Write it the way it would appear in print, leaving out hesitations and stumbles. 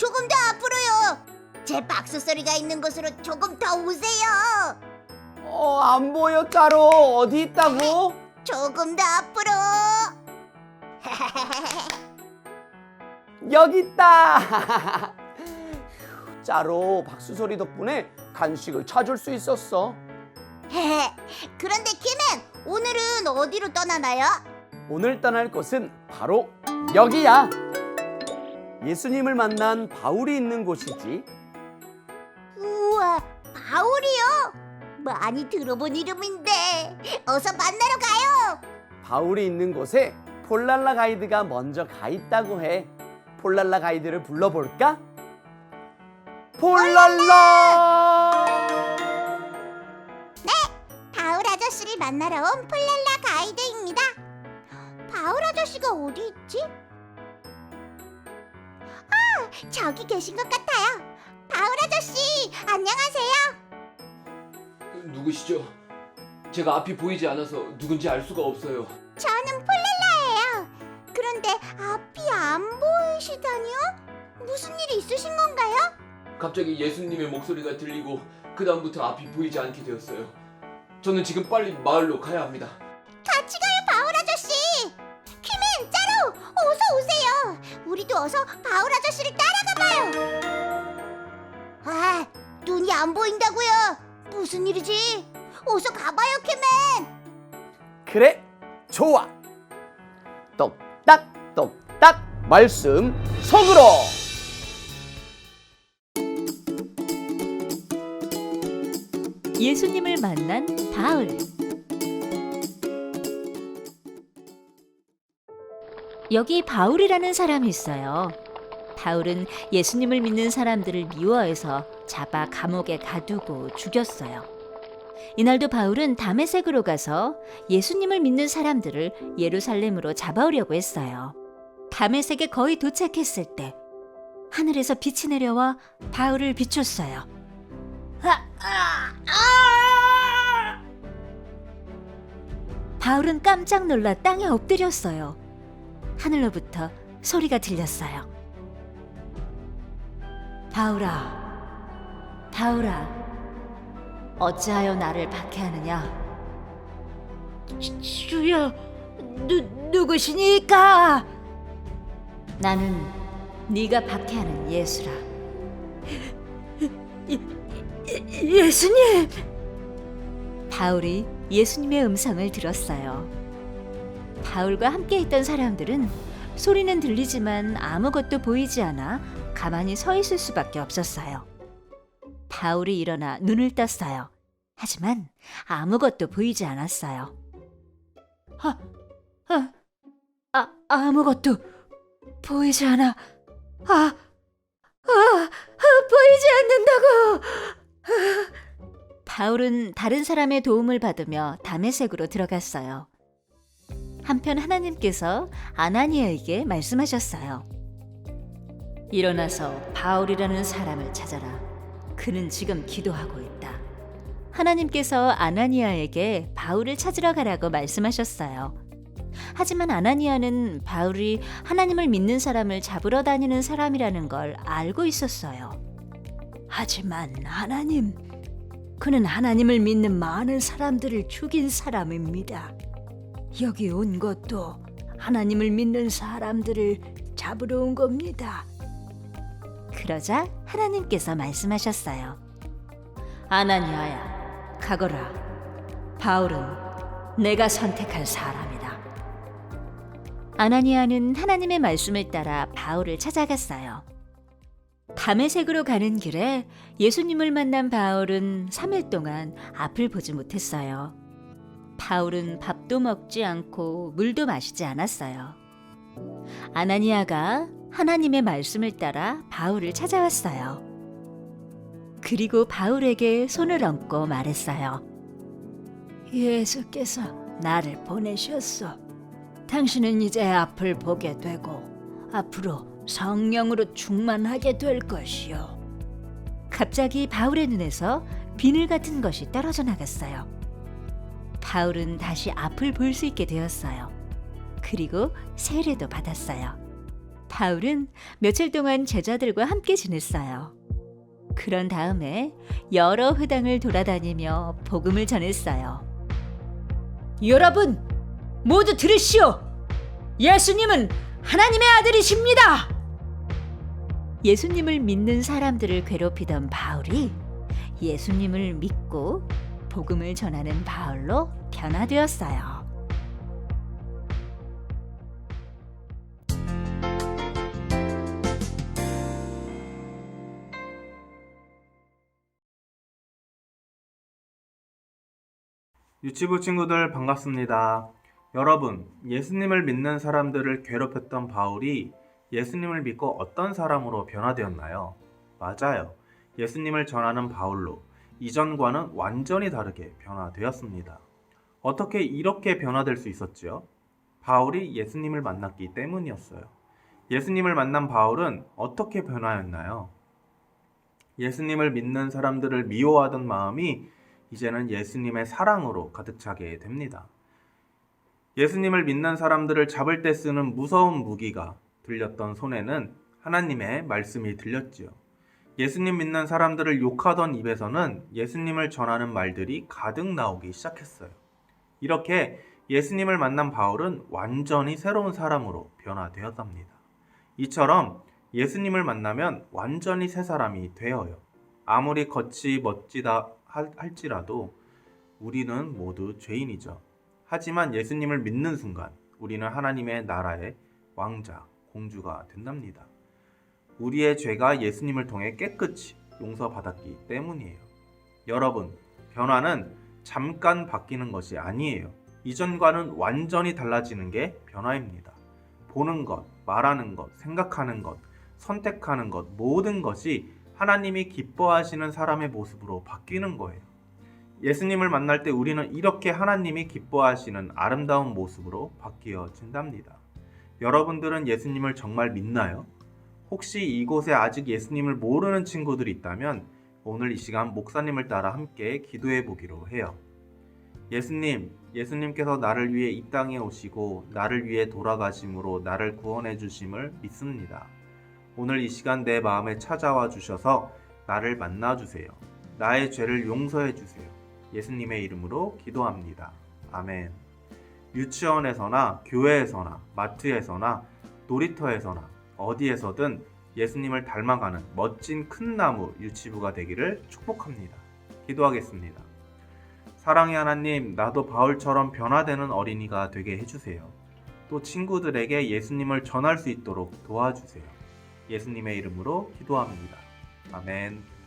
조금 더 앞으로요. 제 박수 소리가 있는 곳으로 조금 더 오세요. 안 보여, 짜로. 어디 있다고? 조금 더 앞으로. 여기 있다. 짜로, 박수 소리 덕분에 간식을 찾을 수 있었어. 그런데 키맨, 오늘은 어디로 떠나나요? 오늘 떠날 곳은 바로 여기야. 예수님을 만난 바울이 있는 곳이지. 우와, 바울이요? 많이 들어본 이름인데 어서 만나러 가요. 바울이 있는 곳에 폴랄라 가이드가 먼저 가 있다고 해. 폴랄라 가이드를 불러볼까? 폴랄라! 바울 아저씨를 만나러 온 폴랄라 가이드입니다. 바울 아저씨가 어디 있지? 저기 계신 것 같아요. 바울 아저씨, 안녕하세요. 누구시죠? 제가 앞이 보이지 않아서 누군지 알 수가 없어요. 저는 폴랄라예요. 그런데 앞이 안 보이시다니요? 무슨 일이 있으신 건가요? 갑자기 예수님의 목소리가 들리고 그 다음부터 앞이 보이지 않게 되었어요. 저는 지금 빨리 마을로 가야 합니다. 같이 가요, 바울 아저씨. 키맨, 짜로, 어서 오세요. 우리도 어서 바울 아저씨를 따라가 봐요. 눈이 안 보인다고요? 무슨 일이지? 어서 가봐요, 키맨. 그래, 좋아. 똑딱 똑딱 말씀 속으로. 예수님을 만난 바울. 여기 바울이라는 사람이 있어요. 바울은 예수님을 믿는 사람들을 미워해서 잡아 감옥에 가두고 죽였어요. 이날도 바울은 다메섹으로 가서 예수님을 믿는 사람들을 예루살렘으로 잡아오려고 했어요. 다메섹에 거의 도착했을 때 하늘에서 빛이 내려와 바울을 비췄어요. 바울은 깜짝 놀라 땅에 엎드렸어요. 하늘로부터 소리가 들렸어요. 바울아, 바울아, 어찌하여 나를 박해하느냐? 주여, 누구시니까? 나는 네가 박해하는 예수라. 예수님! 바울이 예수님의 음성을 들었어요. 바울과 함께 있던 사람들은 소리는 들리지만 아무것도 보이지 않아 가만히 서 있을 수밖에 없었어요. 바울이 일어나 눈을 떴어요. 하지만 아무것도 보이지 않았어요. 아무것도 보이지 않아. 보이지 않는다고. 바울은 다른 사람의 도움을 받으며 다메섹으로 들어갔어요. 한편 하나님께서 아나니아에게 말씀하셨어요. 일어나서 바울이라는 사람을 찾아라. 그는 지금 기도하고 있다. 하나님께서 아나니아에게 바울을 찾으러 가라고 말씀하셨어요. 하지만 아나니아는 바울이 하나님을 믿는 사람을 잡으러 다니는 사람이라는 걸 알고 있었어요. 하지만 하나님, 그는 하나님을 믿는 많은 사람들을 죽인 사람입니다. 여기 온 것도 하나님을 믿는 사람들을 잡으러 온 겁니다. 그러자 하나님께서 말씀하셨어요. 아나니아야, 가거라. 바울은 내가 선택한 사람이다. 아나니아는 하나님의 말씀을 따라 바울을 찾아갔어요. 다메섹으로 가는 길에 예수님을 만난 바울은 3일 동안 앞을 보지 못했어요. 바울은 밥도 먹지 않고 물도 마시지 않았어요. 아나니아가 하나님의 말씀을 따라 바울을 찾아왔어요. 그리고 바울에게 손을 얹고 말했어요. 예수께서 나를 보내셨어. 당신은 이제 앞을 보게 되고 앞으로 성령으로 충만하게 될 것이요. 갑자기 바울의 눈에서 비늘 같은 것이 떨어져 나갔어요. 바울은 다시 앞을 볼 수 있게 되었어요. 그리고 세례도 받았어요. 바울은 며칠 동안 제자들과 함께 지냈어요. 그런 다음에 여러 회당을 돌아다니며 복음을 전했어요. 여러분, 모두 들으시오! 예수님은 하나님의 아들이십니다! 예수님을 믿는 사람들을 괴롭히던 바울이 예수님을 믿고 복음을 전하는 바울로 변화되었어요. 유치부 친구들 반갑습니다. 여러분, 예수님을 믿는 사람들을 괴롭혔던 바울이 예수님을 믿고 어떤 사람으로 변화되었나요? 맞아요. 예수님을 전하는 바울로 이전과는 완전히 다르게 변화되었습니다. 어떻게 이렇게 변화될 수 있었지요? 바울이 예수님을 만났기 때문이었어요. 예수님을 만난 바울은 어떻게 변화했나요? 예수님을 믿는 사람들을 미워하던 마음이 이제는 예수님의 사랑으로 가득 차게 됩니다. 예수님을 믿는 사람들을 잡을 때 쓰는 무서운 무기가 들렸던 손에는 하나님의 말씀이 들렸지요. 예수님 믿는 사람들을 욕하던 입에서는 예수님을 전하는 말들이 가득 나오기 시작했어요. 이렇게 예수님을 만난 바울은 완전히 새로운 사람으로 변화되었답니다. 이처럼 예수님을 만나면 완전히 새 사람이 되어요. 아무리 겉이 멋지다 할지라도 우리는 모두 죄인이죠. 하지만 예수님을 믿는 순간 우리는 하나님의 나라의 왕자, 공주가 된답니다. 우리의 죄가 예수님을 통해 깨끗이 용서받았기 때문이에요. 여러분, 변화는 잠깐 바뀌는 것이 아니에요. 이전과는 완전히 달라지는 게 변화입니다. 보는 것, 말하는 것, 생각하는 것, 선택하는 것, 모든 것이 하나님이 기뻐하시는 사람의 모습으로 바뀌는 거예요. 예수님을 만날 때 우리는 이렇게 하나님이 기뻐하시는 아름다운 모습으로 바뀌어진답니다. 여러분들은 예수님을 정말 믿나요? 혹시 이곳에 아직 예수님을 모르는 친구들이 있다면 오늘 이 시간 목사님을 따라 함께 기도해 보기로 해요. 예수님께서 나를 위해 이 땅에 오시고 나를 위해 돌아가심으로 나를 구원해 주심을 믿습니다. 오늘 이 시간 내 마음에 찾아와 주셔서 나를 만나 주세요. 나의 죄를 용서해 주세요. 예수님의 이름으로 기도합니다. 아멘. 유치원에서나 교회에서나 마트에서나 놀이터에서나 어디에서든 예수님을 닮아가는 멋진 큰 나무 유치부가 되기를 축복합니다. 기도하겠습니다. 사랑의 하나님, 나도 바울처럼 변화되는 어린이가 되게 해주세요. 또 친구들에게 예수님을 전할 수 있도록 도와주세요. 예수님의 이름으로 기도합니다. 아멘.